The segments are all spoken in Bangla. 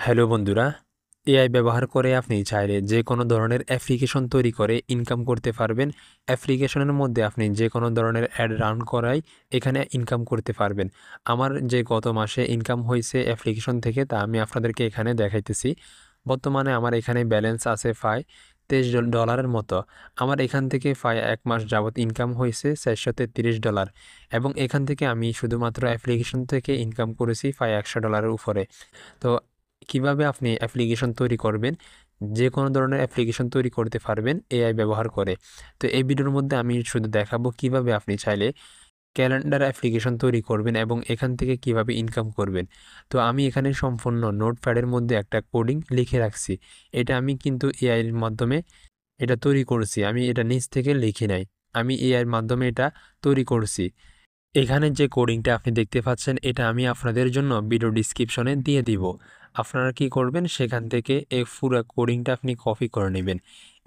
হ্যালো বন্ধুরা, এআই ব্যবহার করে আপনি চাইলে যে কোনো ধরনের অ্যাপ্লিকেশন তৈরি করে ইনকাম করতে পারবেন। অ্যাপ্লিকেশনের মধ্যে আপনি যে কোনো ধরনের অ্যাড রান করাই এখানে ইনকাম করতে পারবেন। আমার যে গত মাসে ইনকাম হয়েছে অ্যাপ্লিকেশন থেকে তা আমি আপনাদেরকে এখানে দেখাইতেছি। বর্তমানে আমার এখানে ব্যালেন্স আছে প্রায় $23 মতো। আমার এখান থেকে প্রায় 1 মাস যাবত ইনকাম হয়েছে $433 এবং এখান থেকে আমি শুধুমাত্র অ্যাপ্লিকেশন থেকে ইনকাম করেছি প্রায় $100 উপরে। তো কিভাবে আপনি অ্যাপ্লিকেশন তৈরি করবেন, যে কোনো ধরনের অ্যাপ্লিকেশন তৈরি করতে পারবেন এআই ব্যবহার করে। তো এই ভিডিওর মধ্যে আমি শুধু দেখাবো কিভাবে আপনি চাইলে ক্যালেন্ডার অ্যাপ্লিকেশন তৈরি করবেন এবং এখান থেকে কিভাবে ইনকাম করবেন। তো আমি এখানে সম্পূর্ণ নোটপ্যাডের মধ্যে একটা কোডিং লিখে রাখছি। এটা আমি কিন্তু এআই এর মাধ্যমে এটা তৈরি করছি, আমি এটা নিজ থেকে লিখি নাই, আমি এআই এর মাধ্যমে এটা তৈরি করছি। এখানে যে কোডিংটা আপনি দেখতে পাচ্ছেন এটা আমি আপনাদের জন্য ভিডিও ডিসক্রিপশনে দিয়ে দিব। আপনারা কি করবেন, সেখান থেকে এই পুরো কোডিংটা আপনি কপি করে নেবেন।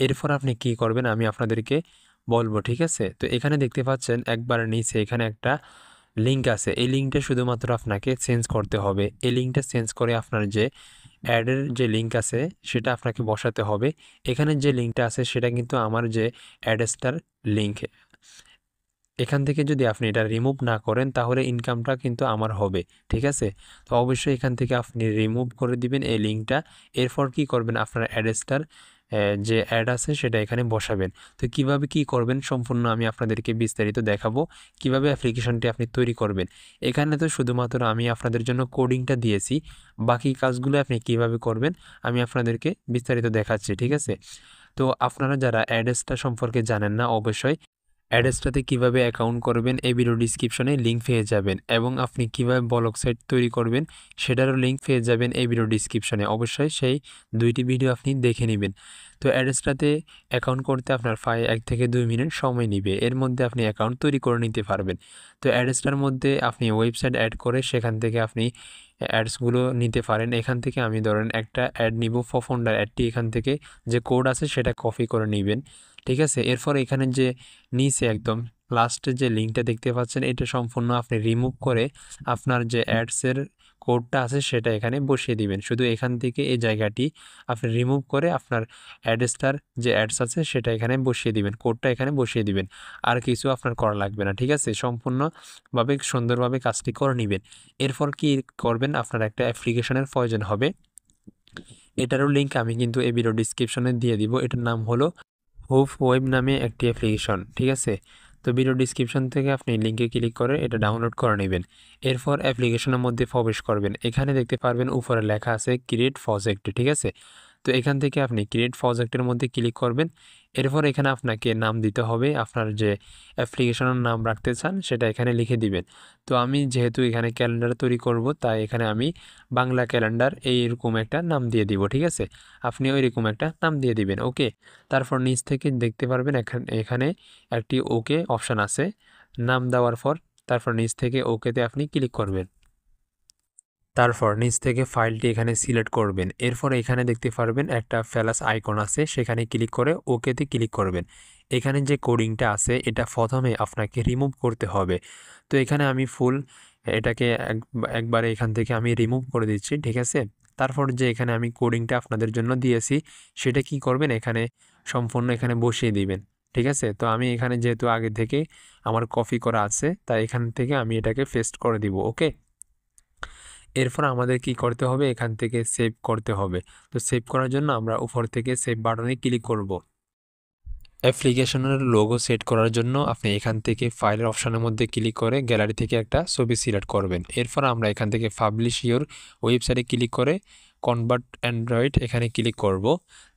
এরপর আপনি কি করবেন আমি আপনাদেরকে বলবো, ঠিক আছে? তো এখানে দেখতে পাচ্ছেন একবার নিচে এখানে একটা লিঙ্ক আছে, এই লিঙ্কটা শুধুমাত্র আপনাকে চেঞ্জ করতে হবে। এই লিঙ্কটা চেঞ্জ করে আপনার যে অ্যাডের যে লিঙ্ক আছে সেটা আপনাকে বসাতে হবে। এখানে যে লিঙ্কটা আছে সেটা কিন্তু আমার যে অ্যাডস্টার লিঙ্ক। এখান থেকে যদি আপনি এটা রিমুভ না করেন তাহলে ইনকামটা কিন্তু আমার হবে, ঠিক আছে? তো অবশ্যই এখান থেকে আপনি রিমুভ করে দিবেন এই লিঙ্কটা। এরপর কি করবেন, আপনার অ্যাড্রেসটার যে অ্যাড আছে সেটা এখানে বসাবেন। তো কিভাবে কি করবেন সম্পূর্ণ আমি আপনাদেরকে বিস্তারিত দেখাবো, কিভাবে অ্যাপ্লিকেশনটি আপনি তৈরি করবেন। এখানে তো শুধুমাত্র আমি আপনাদের জন্য কোডিংটা দিয়েছি, বাকি কাজগুলো আপনি কিভাবে করবেন আমি আপনাদেরকে বিস্তারিত দেখাচ্ছি, ঠিক আছে? তো আপনারা যারা অ্যাড্রেসটা সম্পর্কে জানেন না, অবশ্যই অ্যাড্রেসটাতে কীভাবে অ্যাকাউন্ট করবেন এই ভিডিও ডিসক্রিপশনে লিঙ্ক পেয়ে যাবেন, এবং আপনি কীভাবে ব্লগ সাইট তৈরি করবেন সেটারও লিঙ্ক পেয়ে যাবেন এই ভিডিও ডিসক্রিপশনে। অবশ্যই সেই দুইটি ভিডিও আপনি দেখে নেবেন। তো অ্যাড্রেসটাতে অ্যাকাউন্ট করতে আপনার প্রায় 1 থেকে 2 মিনিট সময় নেবে, এর মধ্যে আপনি অ্যাকাউন্ট তৈরি করে নিতে পারবেন। তো অ্যাড্রেসটার মধ্যে আপনি ওয়েবসাইট অ্যাড করে সেখান থেকে আপনি অ্যাডসগুলো নিতে পারেন। এখান থেকে আমি ধরেন একটা অ্যাড নিব, ফোন্ডার অ্যাডটি এখান থেকে যে কোড আছে সেটা কপি করে নেবেন, ঠিক আছে? এরপর এখানে যে নিচে একদম লাস্টে যে লিঙ্কটা দেখতে পাচ্ছেন এটা সম্পূর্ণ আপনি রিমুভ করে আপনার যে অ্যাডসের কোডটা আছে সেটা এখানে বসিয়ে দিবেন। শুধু এখান থেকে এই জায়গাটি আপনি রিমুভ করে আপনার অ্যাডসটার যে অ্যাডস আছে সেটা এখানে বসিয়ে দিবেন, কোডটা এখানে বসিয়ে দিবেন। আর কিছু আপনার করা লাগবে না, ঠিক আছে? সম্পূর্ণভাবে সুন্দরভাবে কাজটি করে নেবেন। এরপর কি করবেন, আপনার একটা অ্যাপ্লিকেশনের প্রয়োজন হবে। এটারও লিঙ্ক আমি কিন্তু এই ভিডিও ডিসক্রিপশনে দিয়ে দিব। এটার নাম হলো হুপ ওয়েব নামে একটি অ্যাপ্লিকেশন, ঠিক আছে? তো ভিডিও ডিসক্রিপশন থেকে আপনি লিঙ্কে ক্লিক করে এটা ডাউনলোড করে নেবেন। এরপর অ্যাপ্লিকেশনের মধ্যে প্রবেশ করবেন। এখানে দেখতে পারবেন উপরে লেখা আছে ক্রিয়েট প্রজেক্ট, ঠিক আছে? তো এখান থেকে আপনি ক্রিয়েট প্রজেক্টের মধ্যে ক্লিক করবেন। এরপর এখানে আপনাকে নাম দিতে হবে, আপনার যে অ্যাপ্লিকেশনের নাম রাখতে চান সেটা এখানে লিখে দিবেন। তো আমি যেহেতু এখানে ক্যালেন্ডার তৈরি করব তাই এখানে আমি বাংলা ক্যালেন্ডার এইরকম একটা নাম দিয়ে দিব, ঠিক আছে? আপনি ওইরকম একটা নাম দিয়ে দিবেন, ওকে? তারপর নিচ থেকে দেখতে পারবেন এখানে একটি ওকে অপশান আছে নাম দেওয়ার পর। তারপর নিচ থেকে ওকেতে আপনি ক্লিক করবেন। তারপর নিচ থেকে ফাইলটি এখানে সিলেক্ট করবেন। এরপর এখানে দেখতে পারবেন একটা প্লাস আইকন আছে, সেখানে ক্লিক করে ওকেতে ক্লিক করবেন। এখানে যে কোডিংটা আছে এটা প্রথমে আপনাকে রিমুভ করতে হবে। তো এখানে আমি ফুল এটাকে একবারে এখান থেকে আমি রিমুভ করে দিচ্ছি, ঠিক আছে? তারপর যে এখানে আমি কোডিংটা আপনাদের জন্য দিয়েছি সেটা কি করবেন, এখানে সম্পূর্ণ এখানে বসিয়ে দিবেন, ঠিক আছে? তো আমি এখানে যেহেতু আগে থেকে আমার কপি করা আছে তাই এখান থেকে আমি এটাকে পেস্ট করে দিব, ওকে? এরপর আমাদের কি করতে হবে, এখান থেকে সেভ করতে হবে। তো সেভ করার জন্য আমরা উপর থেকে সেভ বাটনে ক্লিক করব। অ্যাপ্লিকেশনের লোগো সেট করার জন্য আপনি এখান থেকে ফাইলের অপশনের মধ্যে ক্লিক করে গ্যালারি থেকে একটা ছবি সিলেক্ট করবেন। এরপর আমরা এখান থেকে পাবলিশ ইওর ওয়েবসাইটে ক্লিক করে কনভার্ট অ্যান্ড্রয়েড এখানে ক্লিক করব।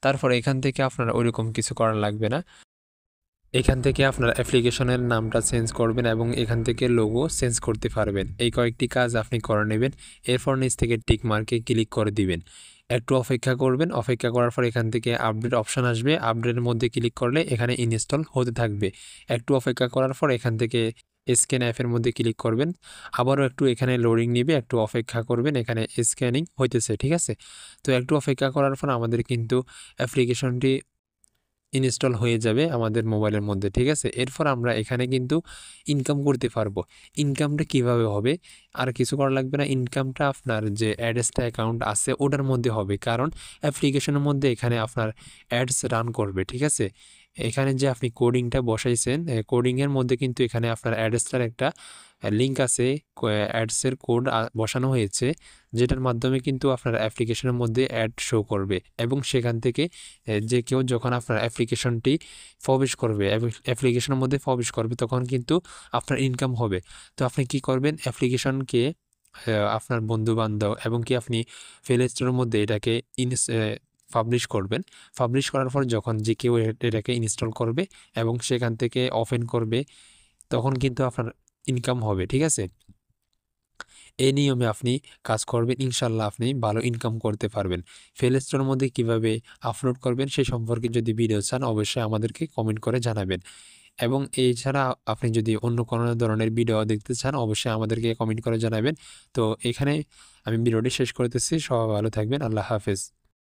তারপর এখান থেকে আপনার ওইরকম কিছু করার লাগবে না। এখান থেকে আপনার অ্যাপ্লিকেশনের নামটা চেঞ্জ করবেন এবং এখান থেকে লোগো চেঞ্জ করতে পারবেন। এই কয়েকটি কাজ আপনি করে নেবেন। এরপর নিচ থেকে টিক মার্কে ক্লিক করে দিবেন। একটু অপেক্ষা করবেন। অপেক্ষা করার পর এখান থেকে আপডেট অপশান আসবে। আপডেটের মধ্যে ক্লিক করলে এখানে ইনস্টল হতে থাকবে। একটু অপেক্ষা করার পর এখান থেকে স্ক্যান অ্যাপের মধ্যে ক্লিক করবেন। আবারও একটু এখানে লোডিং নিবে, একটু অপেক্ষা করবেন। এখানে স্ক্যানিং হইতেছে, ঠিক আছে? তো একটু অপেক্ষা করার পর আমাদের কিন্তু অ্যাপ্লিকেশনটি ইনস্টল হয়ে যাবে আমাদের মোবাইলের মধ্যে, ঠিক আছে। এরপর আমরা এখানে কিন্তু ইনকাম করতে পারবো। ইনকামটা কিভাবে হবে, আর কিছু করা লাগবে না। ইনকামটা আপনার যে অ্যাডসটা অ্যাকাউন্ট আছে ওটার মধ্যে হবে, কারণ অ্যাপ্লিকেশনের মধ্যে এখানে আপনার অ্যাডস রান করবে, ঠিক আছে। এখানে যে আপনি কোডিংটা বসাইছেন, কোডিংয়ের মধ্যে কিন্তু এখানে আপনার অ্যাডসটার একটা লিঙ্ক আছে, অ্যাডসের কোড বসানো হয়েছে, যেটার মাধ্যমে কিন্তু আপনার অ্যাপ্লিকেশনের মধ্যে অ্যাড শো করবে, এবং সেখান থেকে যে কেউ যখন আপনার অ্যাপ্লিকেশনটি প্রবেশ করবে, অ্যাপ্লিকেশনের মধ্যে প্রবেশ করবে, তখন কিন্তু আপনার ইনকাম হবে। তো আপনি কি করবেন, অ্যাপ্লিকেশনকে আপনার বন্ধু বান্ধব এবং কি আপনি প্লে স্টোরের মধ্যে এটাকে পাবলিশ করবেন। পাবলিশ করার পর যখন যে কেউ এটাকে ইনস্টল করবে এবং সেখান থেকে ওপেন করবে, তখন কিন্তু আপনার ইনকাম হবে, ঠিক আছে। এই নিয়মে আপনি কাজ করবেন, ইনশাল্লাহ আপনি ভালো ইনকাম করতে পারবেন। প্লে স্টোরের মধ্যে কীভাবে আপলোড করবেন সে সম্পর্কে যদি ভিডিও চান, অবশ্যই আমাদেরকে কমেন্ট করে জানাবেন। এবং এছাড়া আপনি যদি অন্য কোনো ধরনের ভিডিও দেখতে চান, অবশ্যই আমাদেরকে কমেন্ট করে জানাবেন। তো এখানে আমি ভিডিওটি শেষ করতেছি। সবাই ভালো থাকবেন। আল্লাহ হাফেজ।